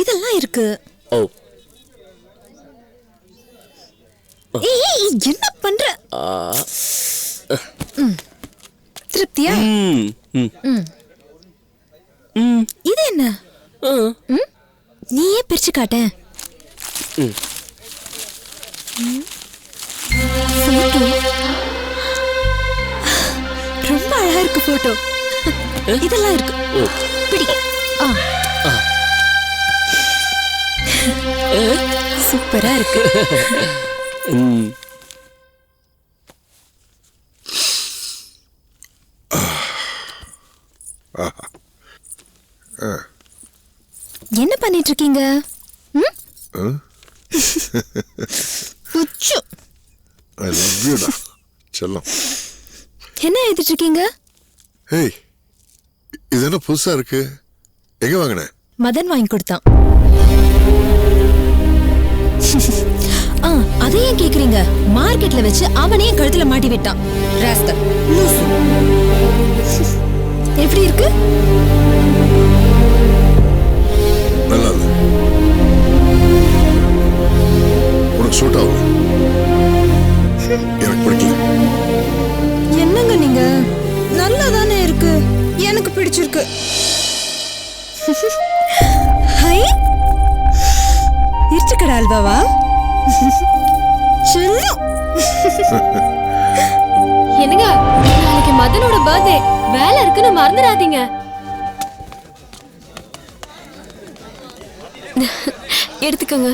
இதெல்லாம் இருக்கு. ஓ ஏய் என்ன பண்ற? திருப்தியா? இது என்ன? நீயே பிரிச்சு காட்ட. ரொம்ப அழகா இருக்கு போட்டோ. இதெல்லாம் இருக்கு. பிடி. சூப்பரா இருக்கு. என்ன பண்ணிட்டு இருக்கீங்க? என்ன எழுதிட்டு இருக்கீங்க? ஏய், இது என்ன புதுசா இருக்கு? எங்க வாங்கின? மதன் வாங்கி கொடுத்தான். அதை ஏன் கேக்குறீங்க? மார்க்கெட்ல வச்சு அவனே கழுத்துல மாட்டி விட்டான். ராஸ்கல். எப்படி இருக்கு? நல்லா இருக்கு. உனக்கு சூட் ஆகும். எனக்கு பிடிக்கல. என்னங்க நீங்க? நல்லா தானே இருக்கு. எனக்கு பிடிச்சிருக்கு. ஹை இருட்டுக்கடை அல்வாவா? செல்லம். என்னங்க நாளைக்கு மதனோட பர்த்டே. வேலை இருக்குன்னு மறந்துடாதீங்க. எடுத்துக்கோங்க.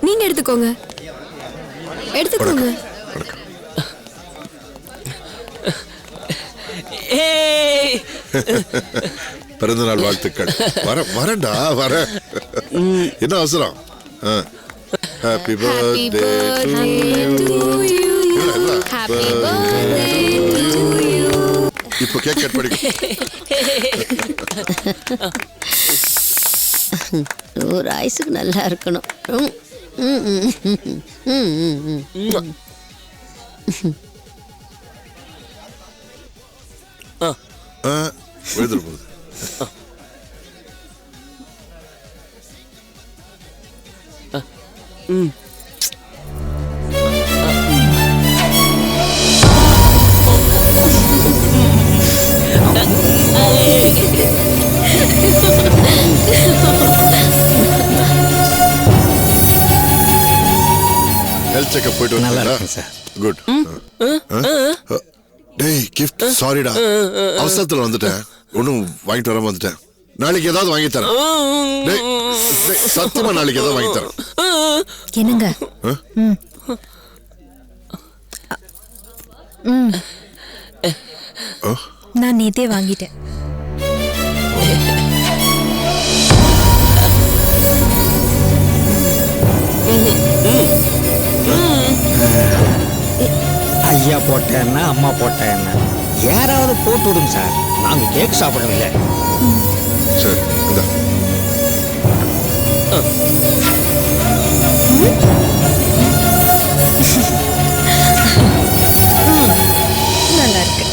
நீங்க எடுத்துக்கோங்க. எடுத்துக்கோங்க. பிறந்தநாள் வாழ்த்துக்கள். வரேன்டா வர. என்ன அவசரம்? Happy birthday to you. இப்போ கேக் கட் பண்ணி. 100 ஆயுசுக்கு நல்லா இருக்கணும். எழுதுற போகுது. ஹெல்த் செக்அப் போயிட்டு வந்தீங்களா? குட். டேய் கிஃப்ட் சாரிடா, அவசரத்துல வந்துட்டேன். ஒன்னும் வாங்கிட்டு வராம வந்துட்டேன். நாளைக்கு ஏதாவது வாங்கி தரேன். டேய் சத்தியமா நாளைக்கு ஏதாவது வாங்கி தரேன். என்னங்க? நான் நேத்தே வாங்கிட்டேன். ஐயா போட்டேன்னா அம்மா போட்டேன்னா யாராவது போட்டு விடுங்க சார். நாங்க கேக் சாப்பிடவில்லை. சரி இந்தா. நல்லா இருக்கு.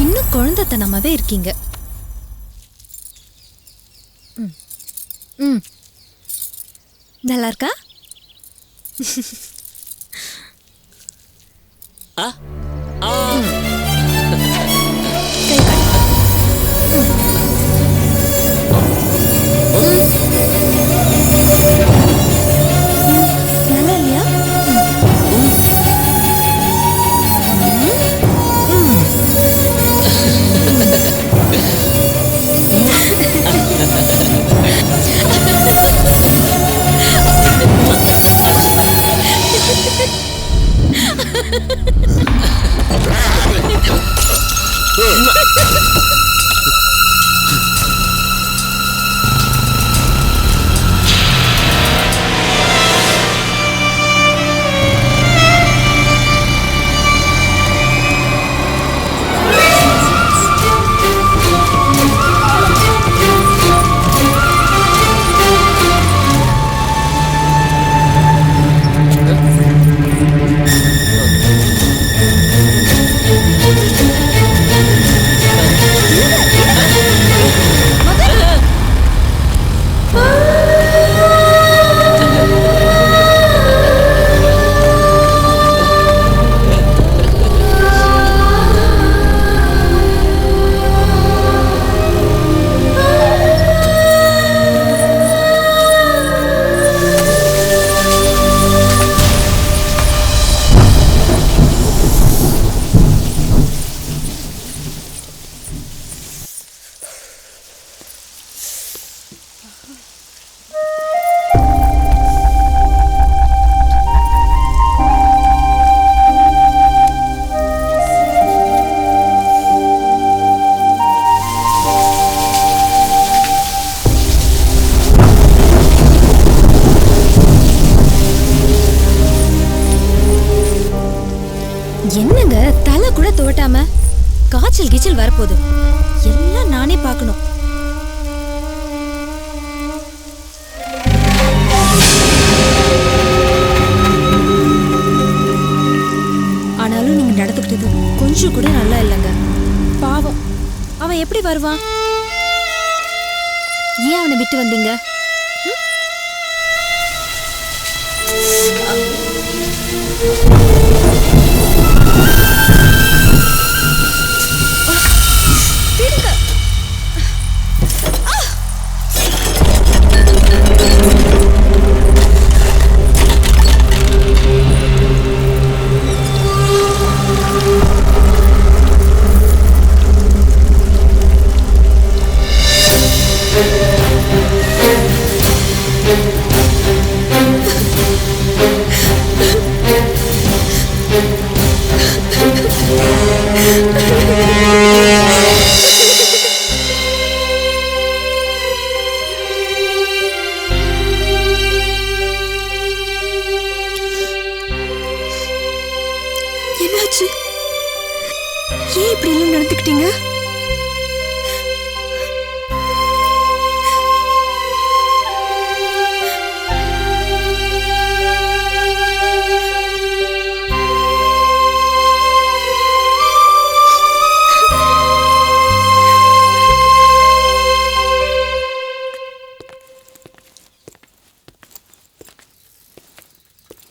இன்னும் குழந்தைத்தனமாவே இருக்கீங்க. நல்லா இருக்கா? கை காட்டு. நல்லா இல்லையா? என்னங்க தலை கூட தோட்டாம காய்ச்சல் கீச்சல் வரப்போகுது. எல்லாம் நானே பார்க்கணும். ஆனாலும் நீங்க நடந்துக்கிட்டது கொஞ்சம் கூட நல்லா இல்லைங்க. பாவம், அவன் எப்படி வருவான்? ஏன் அவனை விட்டு வந்தீங்க? என்னாச்சு? ஏன் இப்படி எல்லாம் நடந்துக்கிட்டீங்க?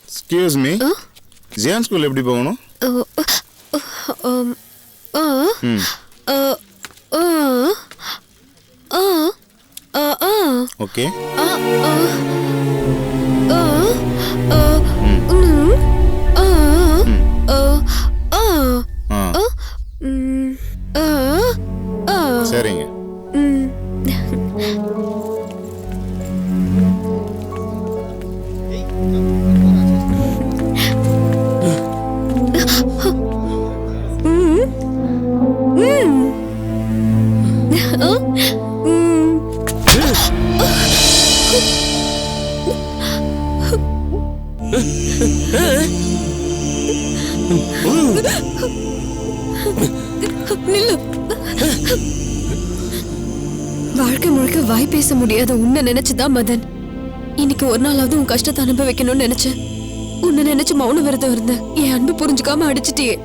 எக்ஸ்கியூஸ் மீ, ஜியான் ஸ்கூல் எப்படி போகணும்? ஓகே. சரிங்க. வாழ்க்கை முழுக்க வாய் பேச முடியாத உன்னை நினைச்சுதான் மதன் இன்னைக்கு ஒரு நாளாவது உன் கஷ்டத்தை அனுபவிக்கணும்னு நினைச்சேன். உன்னை நினைச்சு மௌன விரதம் இருந்தேன். என் அன்பு புரிஞ்சுக்காம அடிச்சிட்டியே.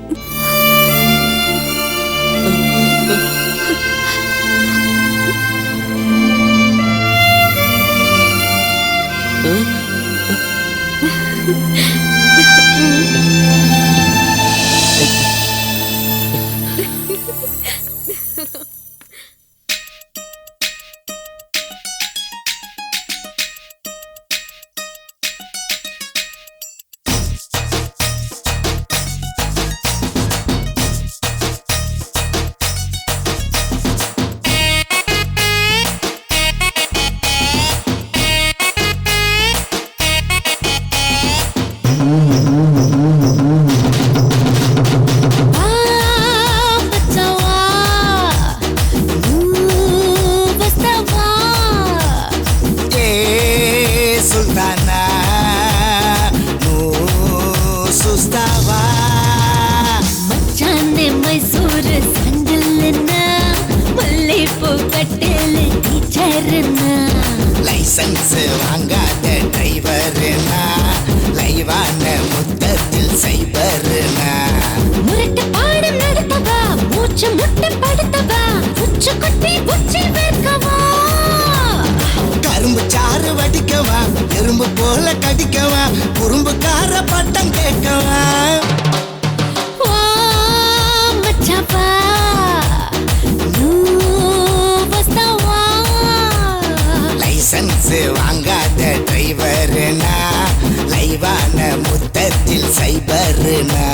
லைசன்ஸ் வாங்காத டிரைவர்னா, லைவான முத்தத்தில் சைபர்னா, முரட்டு பாடம் நடத்தவா, மூச்சு முட்டை படுத்தவா, உச்சு கொட்டி உச்சி வேர்க்கவா, கரும்பு சாறு வடிக்கவா, எறும்பு போல கடிக்கவா, குறும்புக்கார பட்டம் கேட்கவா, மச்சாப்பா லைசன்ஸ் வாங்காத டிரைவர்னா, லைவான முத்தத்தில் சைபர்னா.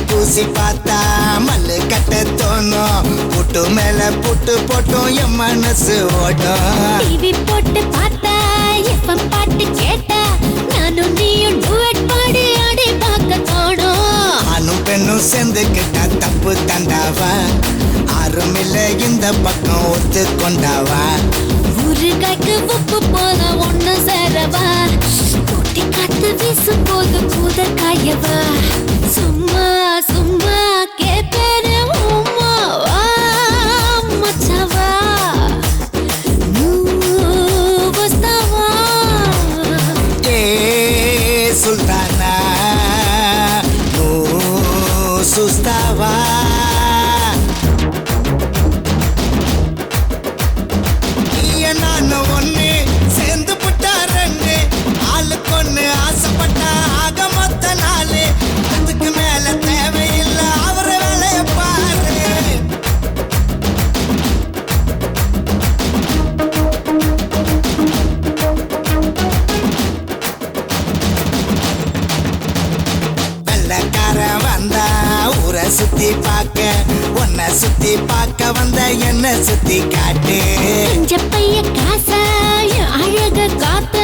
பூசி பார்த்தா மல்லு கட்ட தோணும், புட்டு மேல புட்டு போட்டும் ஓடும் என் மனசு ஓடும். டிவி போட்டு பார்த்தா எஃப்எம் பாட்டு கேட்டா நானும் நீயும் டுவெட் பாடி ஆடி பார்க்க தோணும். ஆணும் பெண்ணும் சேர்ந்து கிட்ட தப்பு தண்டாவா, ஆறும் இல்ல இந்த பக்கம் ஒத்து கொண்டாவா. ஊறுகாய்க்கு உப்பு போல ஒண்ணு சேரவா, கூட்டி காத்து வீசும் போது கூத காயவா. சும்மா சும்மா கேப்பேனே உம்மாவா மச்சாவா வஸ்தாவா. ஏ சுல்தானா நூ சுஸ்தாவா. நான் ஒண்ணு சேர்ந்து புட்டா ரெண்டு, ஆளுக்கு ஒண்ணு ஆசைப்பட்டா ஆக மொத்த நாளு. அதுக்கு மேல தேவையில்லை அவர வேலைய பாரு. வெள்ளக்கார வந்தா ஊரை சுத்தி பார்க்க, உன்னை சுத்தி பார்க்க வந்த என்ன சுத்தி காட்டு. பைய காசா அழக காத்த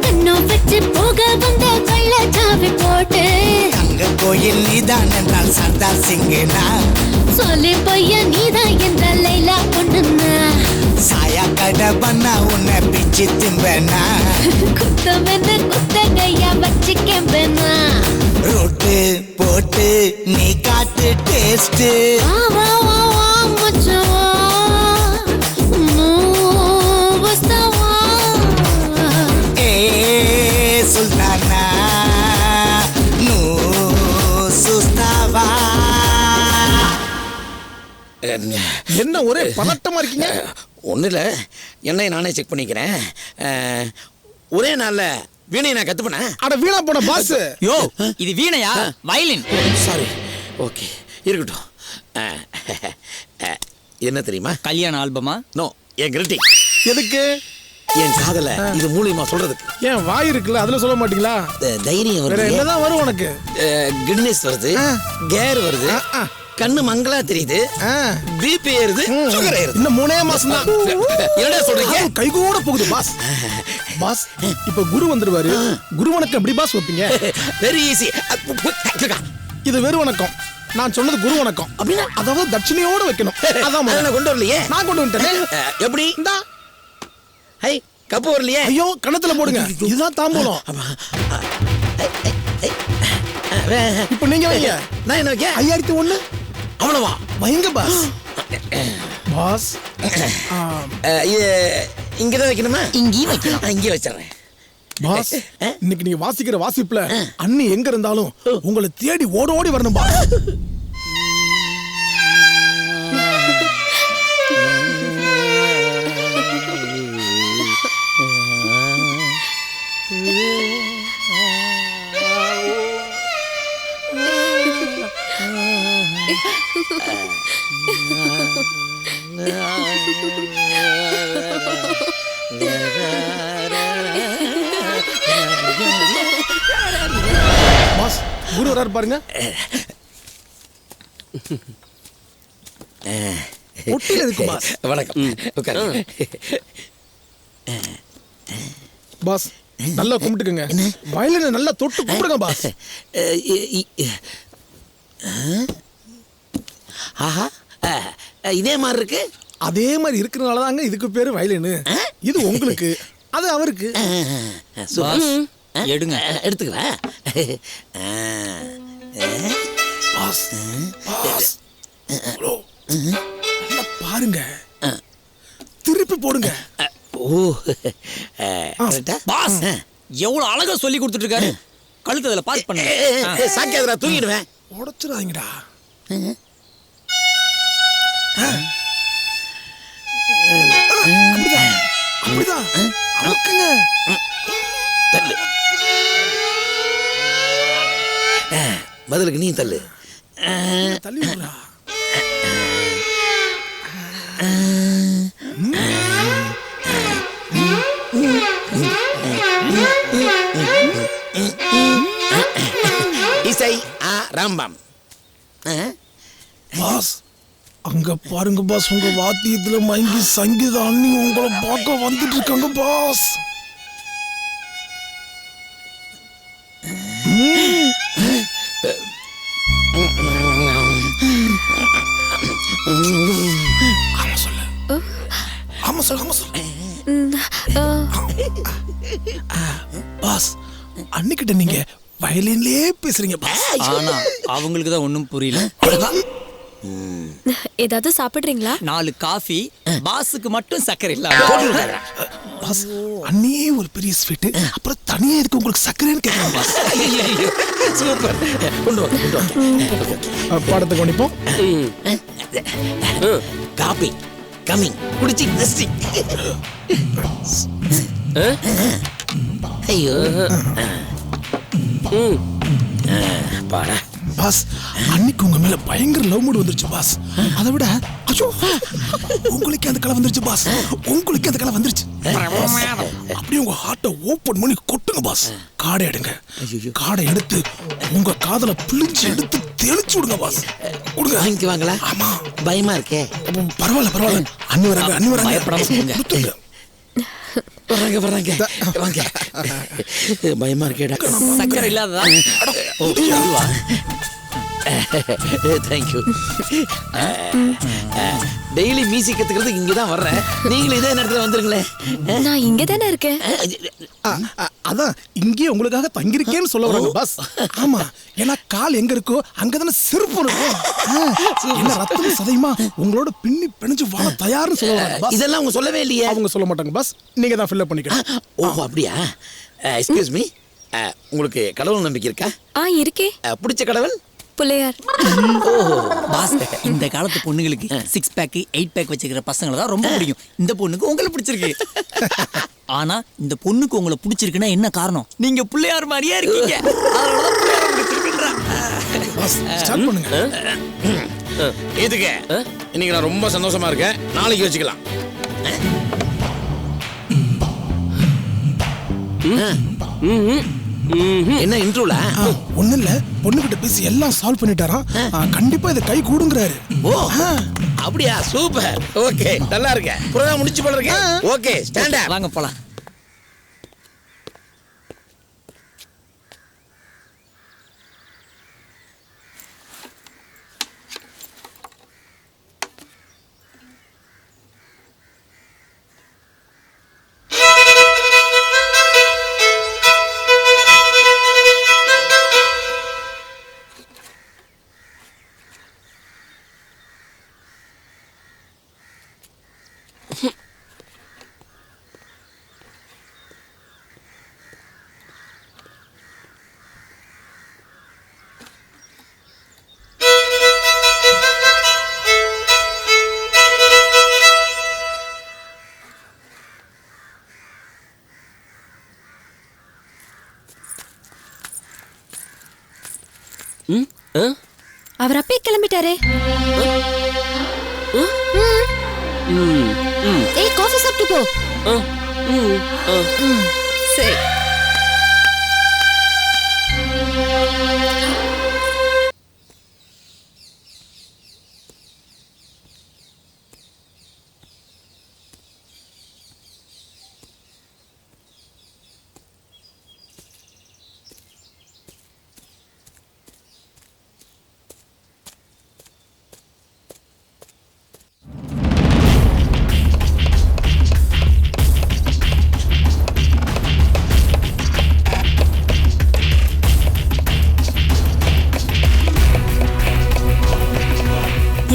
கண்ணம் வச்சு போக வந்த கள்ள சாவி போட்டு. அங்க கோயில் நீதான் என்றால் சர்தார் சிங்கனா, சொல்லி பைய நீதான் என்ற லைலா பொண்ணுன்னா. சாயா கடை பண்ணா உன்னை பிச்சு திம்பனா, குத்தம் என்ன குத்தகையா வச்சுக்கேம்பேனா. ரொட்டு போட்டு நீ காட்டு டேஸ்ட். வா வா வா வா மச்சாவா வஸ்தாவா. ஏ சுல்தானா நூ சுஸ்தாவா. என்ன ஒரே பதட்டமா இருக்கீங்க? ஒன்றும் இல்லை, என்னை நானே செக் பண்ணிக்கிறேன். ஒரே நாளில் வீணை நான் கற்றுப்பேன். அட வீணா போன பாஸ். யோ இது வீணையா வயலின்? சாரி, ஓகே இருக்கட்டும். என்ன தெரியுமா? கல்யாண ஆல்பமா? நோ, என் கிரிட்டிங். எதுக்கு? என் காதல இது மூலியமா சொல்றதுக்கு. ஏன் வாய் இருக்குல்ல, அதுல சொல்ல மாட்டீங்களா? தைரியம் வேற வருது, என்னதான் வரும் உனக்கு? கிட்னஸ் வருது, கேர் வருது, கண்ணு மங்களா தெரியுது, பிபி ஏறுது, சுகர் ஏறுது. இன்னும் 3 மாசம் தான். என்னடா சொல்றீங்க? கை கூட போகுது பாஸ். பாஸ் இப்ப குரு வந்துருவாரு. குரு வணக்கம் எப்படி பாஸ் வைப்பீங்க? Very easy. இது வெறு வணக்கம். நான் சொன்னது குரு வணக்கம். அப்படின்னா அதாவது தட்சிணையோட வைக்கணும். அதான் நான் கொண்டு வரலையே. நான் கொண்டு வந்துட்டேன். எப்படி? இந்தா. ஹை, கப்பு வரலையே. ஐயோ கணத்துல போடுங்க. இதுதான் தாம்பூலம். இப்ப நீங்க வைங்க. நான் என்ன வைக்க? 5001. அவ்வளவா? வைங்க பாஸ். பாஸ் இங்கதான் வைக்கணுமா? இங்கேயும் வைக்கலாம். இங்கே வச்சிடறேன். பாஸ் இன்னைக்கு நீங்க வாசிக்கிற வாசிப்புல அண்ணி எங்க இருந்தாலும் உங்களை தேடி ஓடி வரணும் பாஸ். பாஸ் குரு வராரு பாருங்க. ஒட்டில இருக்கு பாஸ். வணக்கம், உட்காருங்க. பாஸ் நல்லா கும்பிட்டுக்கங்க. வயலினை நல்லா தொட்டு கும்பிடுங்க பாஸ். ஆஹா, இதே மாதிரி இருக்கு. அதே மாதிரி இருக்கிறனால தாங்க இதுக்கு பேரு வயலின். இது உங்களுக்கு, அது அவருக்கு. எடுங்க, எடுத்துக்கிறேன். பாஸ் பாஸ் நல்லா பாருங்க, திருப்பி போடுங்க. ஓ பாஸ் எவ்வளவு அழகா சொல்லி கொடுத்துட்டு இருக்காரு. கழுத்து அதில் பாஸ் பண்ண சாக்கியாதரா, தூங்கிடுவேன். உடச்சிடாதீங்கடா. அப்படிதான் அமுக்குங்க. தள்ளு, பதிலுக்கு நீ தள்ளு. தள்ளி விடுறா. இசை ஆரம்பம். பாஸ் அங்க பாருங்க பாஸ், உங்க வாத்தியத்துல மயங்கி சங்கீத அண்ணி உங்களை பார்க்க வந்துட்டு இருக்காங்க பாஸ். ஆமா சொல்லு, ஆமா சொல்லு, ஆமா சொல்லு. பாஸ், அன்னிக்கிட்ட நீங்க வயலின்லயே பேசுறீங்க பாஸ். ஆனா அவங்களுக்கு தான் ஒன்றும் புரியல. ஏதாவது சாப்பிடுறீங்களா? 4 காஃபி, பாஸுக்கு மட்டும் சக்கரை இல்ல. பாஸ், அண்ணியே ஒரு பெரிய ஸ்வீட், அப்புறம் தனியா எதுக்கு உங்களுக்கு சக்கரைன்னு கேட்கலாம் பாஸ். சூப்பர், கொண்டு வா, கொண்டு வா. பாடத்தை கவனிப்போம். காபி கமிங், குடிச்சி நெஸ்டி. ஐயோ பாடா பாஸ், அன்னைக்கு உங்க மேல பயங்கர லவ் மூட் வந்துருச்சு பாஸ். அதை விட ஐயோ, உங்களுக்கு அந்த கலை வந்துருச்சு பாஸ், உங்களுக்கு அந்த கலை வந்துருச்சு. அப்படியே உங்க ஹார்ட்டை ஓபன் பண்ணி கொட்டுங்க பாஸ். காடை எடுங்க, காடை எடுத்து உங்க காதல பிழிஞ்சு எடுத்து தெளிச்சு விடுங்க பாஸ். கொடுங்க, வாங்கிக்குவாங்களா? ஆமா, பயமா இருக்கே. பரவாயில்ல பரவாயில்ல, அண்ணி வராங்க, அண்ணி வராங்க. கொடுத்துங்க. வராங்க வராங்க, வாங்க. பயமா இருக்கேடா. சக்கரை இல்லாததா? தேங்க்யூ. டெய்லி மியூசிக் கத்துக்கிறதுக்கு இங்கதான் வர்றேன். நீங்களும் இதே நேரத்துல வந்துருங்களேன். நான் இங்க தானே இருக்கேன். அதான் இங்கே உங்களுக்காக தங்கிருக்கேன்னு சொல்ல வராங்க பாஸ். ஆமா, ஏன்னா கால் எங்க இருக்கோ அங்கதானே செருப்பு இருக்கும். என்ன ரத்தம் சதையுமா உங்களோட பின்னி பிணைஞ்சு வாழ தயார்னு சொல்ல வராங்க பாஸ். இதெல்லாம் அவங்க சொல்லவே இல்லையே. அவங்க சொல்ல மாட்டாங்க பாஸ், நீங்க தான் ஃபில் பண்ணிக்கணும். ஓ அப்படியா? எக்ஸ்கியூஸ் மீ, உங்களுக்கு கடவுள் நம்பிக்கை இருக்கா? இருக்கே. பிடிச்ச கடவுள் புள்ளையார். பாஸ், இந்த காலத்து பொண்ணுங்களுக்கு 6 பேக் 8 பேக் வச்சுக்கிற பசங்களை தான் ரொம்ப பிடிக்கும். இந்த பொண்ணுக்கு உங்களை பிடிச்சிருக்கு. ஆனா இந்த பொண்ணுக்கு உங்களை பிடிச்சிருக்குன்னா என்ன காரணம்? நீங்க பிள்ளையார் மாதிரியே இருக்கீங்க. அதனாலதான் பிள்ளையார் பிடிச்சிருக்குன்றா. பாஸ், ஸ்டார்ட் பண்ணுங்க. இதுக்கு இன்னைக்கு நான் ரொம்ப சந்தோஷமா இருக்கேன். நாளைக்கு வச்சுக்கலாம். என்ன இன்ட்ரோல? ஒண்ணு இல்ல, பொண்ணுகிட்ட பேசி எல்லாம் சால்வ் பண்ணிட்டாராம். கண்டிப்பா இதை கை கூடுங்கிறாரு. ஓ அப்படியா? சூப்பர். ஓகே, நல்லா இருக்க. புரோகிராம் முடிச்சு போல இருக்க. Okay, stand up. வாங்க போலாம். அவர் அப்பே கிளம்பிட்டாரே. ஏய், காஃபி சாப்பிட்டு போ. சரி.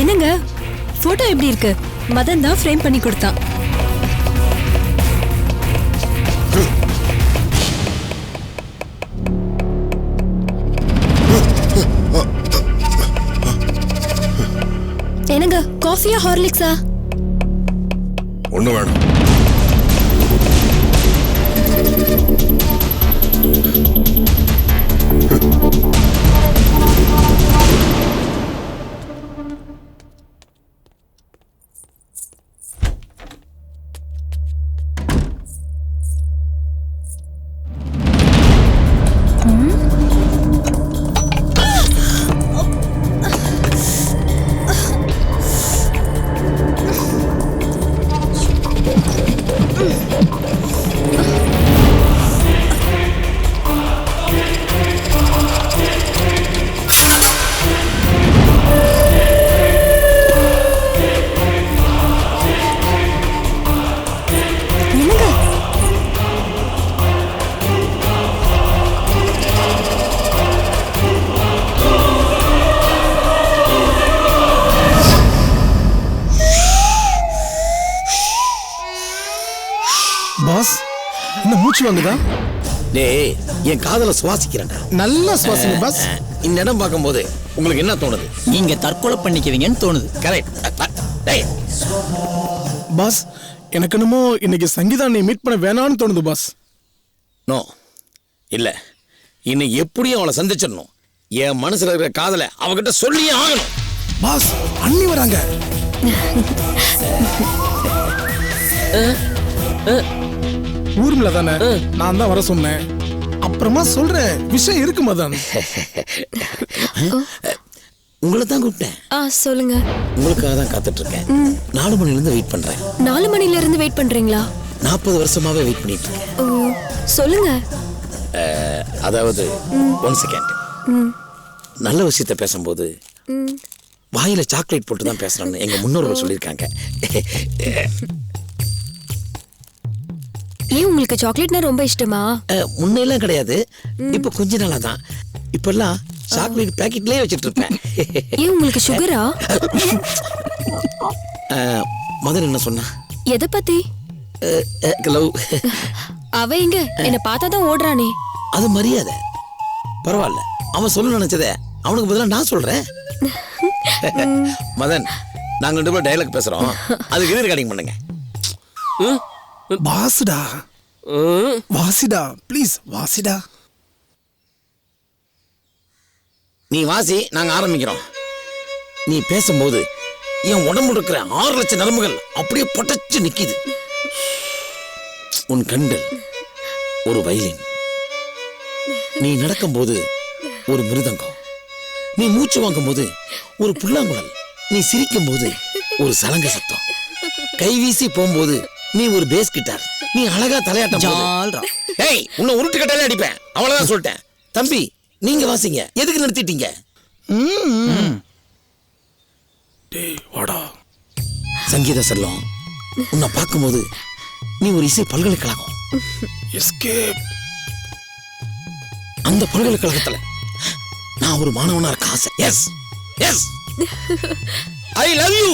என்னங்க, போட்டோ எப்படி இருக்கு? மதன் தான் ஃப்ரேம் பண்ணி கொடுத்தான். என்னங்க, காஃபியா ஹார்லிக்ஸா? ஒண்ணு வேணும். பாஸ் என்ன மூச்சு வாங்குதா? டேய் என் காதல சுவாசிக்கிறேன்டா. நல்லா சுவாசிங்க பாஸ். இந்த இடம் பார்க்கும்போது உங்களுக்கு என்ன தோணுது? நீங்க தற்கொலை பண்ணிக்குவீங்கன்னு தோணுது. கரெக்ட். டேய் பாஸ் எனக்கு என்னமோ இன்னைக்கு சங்கீதா நீ மீட் பண்ண வேணாம்னு தோணுது பாஸ். நோ இல்ல, இன்னைக்கு எப்படியும் அவளை சந்திச்சிடணும். என் மனசுல இருக்கிற காதலை அவகிட்ட சொல்லியே ஆகணும். பாஸ் அண்ணி வராங்க. ஊர்ல தானே நான் தான் வர சொன்னேன். அப்புறமா சொல்றேன், விஷயம் இருக்கு மதன். உங்களை தான் கூப்பிட்டேன். சொல்லுங்க. உங்களுக்காக தான் காத்துட்டு இருக்கேன். 4 மணில இருந்து வெயிட் பண்றேன். 4 மணில இருந்து வெயிட் பண்றீங்களா? 40 வருஷமாவே வெயிட் பண்ணிட்டு இருக்கேன். ஓ சொல்லுங்க. அதாவது 1 செகண்ட். நல்ல விஷயத்த பேசும்போது வாயில சாக்லேட் போட்டு தான் பேசணும்னு எங்க முன்னோர்கள் சொல்லியிருக்காங்க. ஏன் உங்களுக்கு சாக்லேட்னா ரொம்ப இஷ்டமா? முன்னெல்லாம் கிடையாது, இப்ப கொஞ்ச நாளா தான். இப்பெல்லாம் சாக்லேட் பாக்கெட்லயே வச்சிட்டு இருப்பேன். ஏன் உங்களுக்கு சுகரா? மதன் என்ன சொன்னா? எதை பத்தி? லவ். அவ எங்க என்ன பார்த்தாதான் ஓடுறானே. அது மரியாதை. பரவாயில்ல, அவன் சொல்ல நினைச்சத அவனுக்கு பதிலா நான் சொல்றேன். மதன், நாங்க 2 பேரும் டயலாக் பேசுறோம், அதுக்கு எது ரெக்கார்டிங் பண்ணுங்க. பாஸ்டா வாசிடா ப்ளீஸ் வாசிடா. நீ வாசி, நாங்க ஆரம்பிக்கிறோம். நீ பேசும்போது என் உடம்புல இருக்கிற 6 லட்சம் நரம்புகள் அப்படியே பொட்டச்சு நிக்குது. உன் கண்கள் ஒரு வயலின், நீ நடக்கும்போது ஒரு மிருதங்கம், நீ மூச்சு வாங்கும் போது ஒரு புல்லாங்குழல், நீ சிரிக்கும் போது ஒரு சலங்க சத்தம், கைவீசி போகும்போது நீ ஒரு பேஸ் கிட்டார், நீ அழகா தலையாட்டம் போது ஏய் உன்னை உருட்டு கட்டாலே அடிப்பேன். அவ்வளவுதான் சொல்லிட்டேன். தம்பி நீங்க வாசிங்க, எதுக்கு நிறுத்திட்டீங்க? சங்கீத செல்லம், உன்னை பார்க்கும்போது நீ ஒரு இசை பல்கலைக்கழகம். எஸ்கேப். அந்த பல்கலைக்கழகத்துல நான் ஒரு மாணவனா இருக்க ஆசை. Yes yes I love you.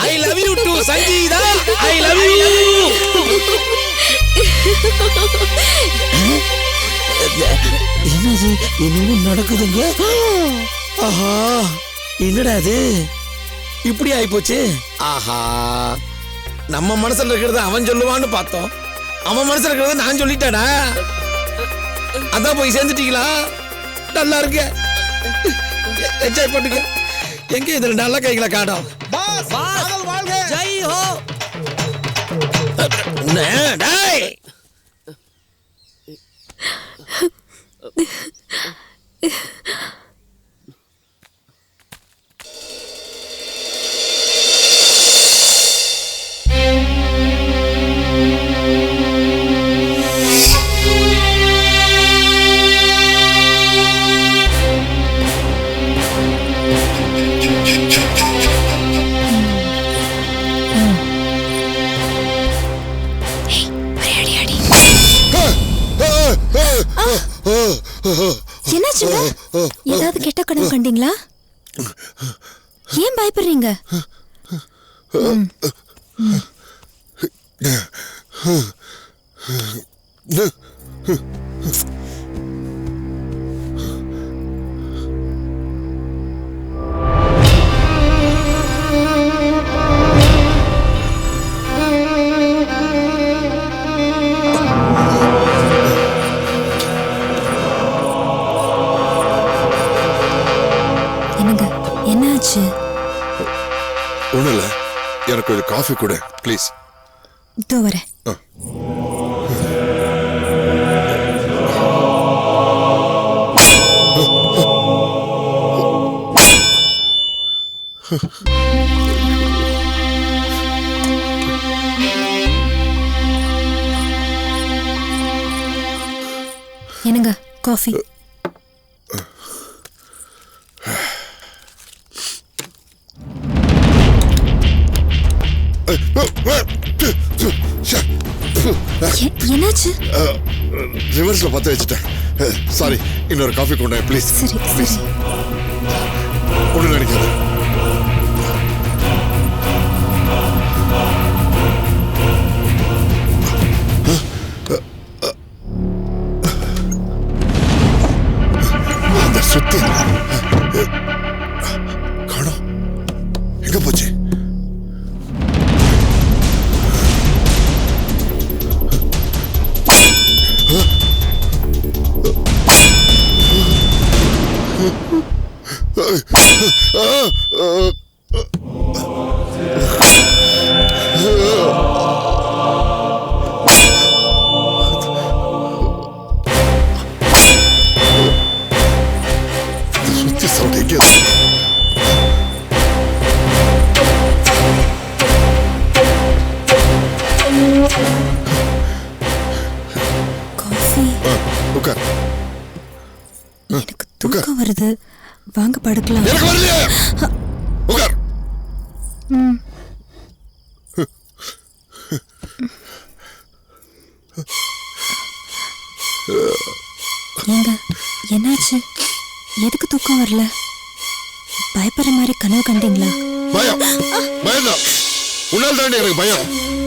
I love you too, Sangeeta. I love you. என்னது இன்னும் நடக்குதுங்க? ஆஹா, என்னடா இது இப்படி ஆயிப்போச்சு? ஆஹா, நம்ம மனசுல இருக்கிறத அவன் சொல்லுவான்னு பார்த்தோம், அவன் மனசுல இருக்கிறத நான் சொல்லிட்டேடா. அதான் போய் சேர்ந்துட்டீங்களா? நல்லா இருக்கு, என்ஜாய் பண்ணுங்க. எங்க இதுல நல்ல கைகளை காணோம். ஜெய் ஹோ. டேய் என்னாச்சுங்க? ஏதாவது கெட்ட கனவு கண்டீங்களா? ஏன் பயப்படுறீங்க? ஒண்ணு இல்ல, எனக்கு கொஞ்சம் காஃபி கொடு ப்ளீஸ். இதோ வரேன். என்னங்க காஃபி? என்னாச்சு? ரிவர்ஸ்ல பத்த வச்சுட்டேன். சாரி, இன்னொரு காஃபி கொண்டேன் ப்ளீஸ். சரி ப்ளீஸ், ஒண்ணு நினைக்காத. எங்க போச்சு? சுத்தி சவுண்ட் எங்க? காஃபி. உட்கார். எனக்கு தூக்கம் வருது. வாங்க படுக்கலாம். எனக்கு வரலையே. உட்கார். ஏங்க என்னாச்சு? எதுக்கு தூக்கம் வரல? பயப்படுற மாதிரி கனவு கண்டீங்களா? பயம் பயம்தான். உன்னால் தாண்டி எனக்கு பயம்.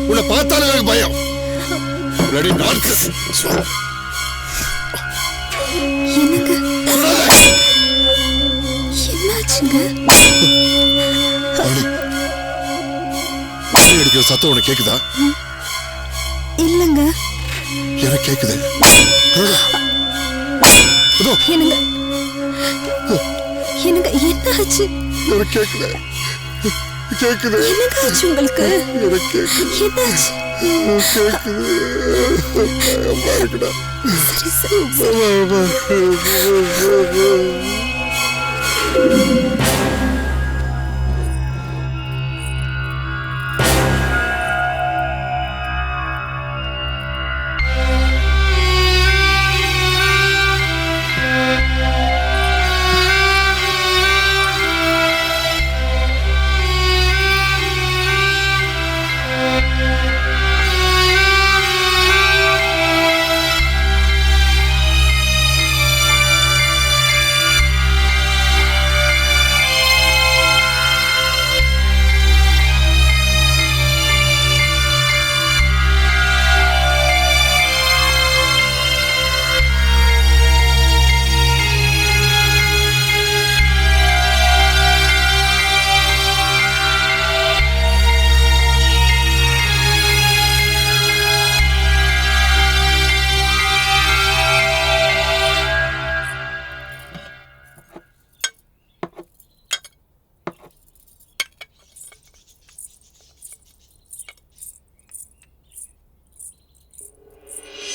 உன்னை பார்த்தாலும் எனக்கு பயம். Ready dance. என்னங்க என்னாச்சுங்க? மணி அடிக்கிற சத்தம் உனக்கு கேக்குதா? இல்லங்க. எனக்கு கேக்குது. என்னங்க என்னங்க என்னாச்சு? எனக்கு கேக்குது. கேக்குது. என்னங்க ஆச்சு உங்களுக்கு? எனக்கு கேக்குது. என்னாச்சு? கேக்குது. பயமா இருக்குடா. சரி சரி.